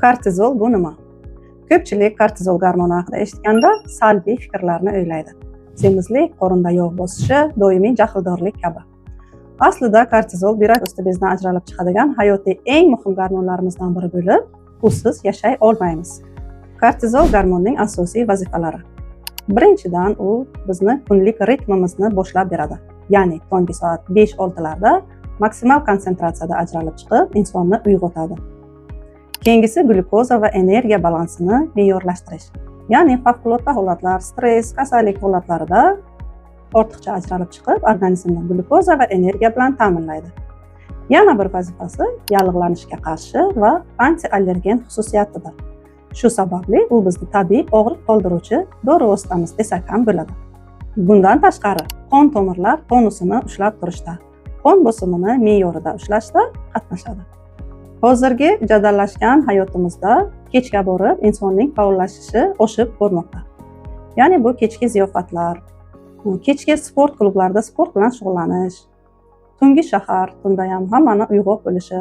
Kortizol bu nima? Ko'pchilik kortizol gormoni haqida eshitganda salbiy fikrlarni o'ylaydi. Semizlik, qorinda yog' bosishi, doimiy jahldorlik kabi. Aslida kortizol buyrak usti bezidan ajralib chiqadigan hayotiy eng muhim gormonlarimizdan biri bo'lib, usiz yashay olmaymiz. Kortizol gormonning asosiy vazifalari. Birinchidan, u bizni kunlik ritmimizni boshlab beradi. Ya'ni tonggi soat 5-6 larda maksimal konsentratsiyada ajralib chiqib, insonni uyg'otadi. Keyingisi glyukoza va energiya balansini me'yorlashtirish. Ya'ni favqulodda holatlar, stress, kasallik holatlarida ortiqcha ajralib chiqib, organizmni glyukoza va energiya bilan ta'minlaydi. Yana bir vazifasi yallig'lanishga qarshi va antiallergen xususiyatidir. Shu sababli u bizni tabiiy og'riq qoldiruvchi dori vositamiz desak ham bo'ladi. Bundan tashqari, qon tomirlar tonusini ushlab turishda, qon bosimini me'yorida ushlashda qatnashadi. Hozirgi jadallashgan hayotimizda kechga borib insonning faollashishi oshib bormoqda. Ya'ni bu kechki ziyofatlar, kechki sport klublarida sport bilan shug'ullanish, tungi shahar, tunda ham hammani uyg'oq bo'lishi.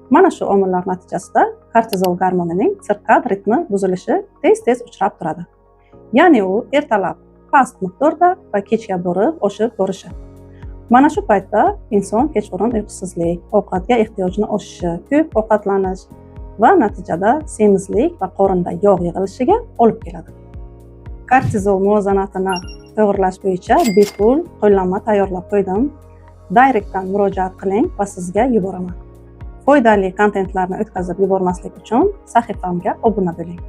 Mana shu omillar natijasida kortizol gormonining sirkad ritmi buzilishi tez-tez uchrab turadi. Ya'ni u ertalab past miqdorda va kechga borib oshib borishi. Mana shu paytda inson kechqurun uyqusizlik, ovqatga ehtiyojni oshishi, ko'p ovqatlanish va natijada semizlik va qorinda yog' yig'ilishiga olib keladi. Kortizol muvozanatini to'g'irlash bo'yicha bepul qo'llanma tayyorlab qo'ydim. Directdan murojaat qiling va sizga yuboraman. Foydali kontentlarni o'tkazib yubormaslik uchun sahifamga obuna bo'ling.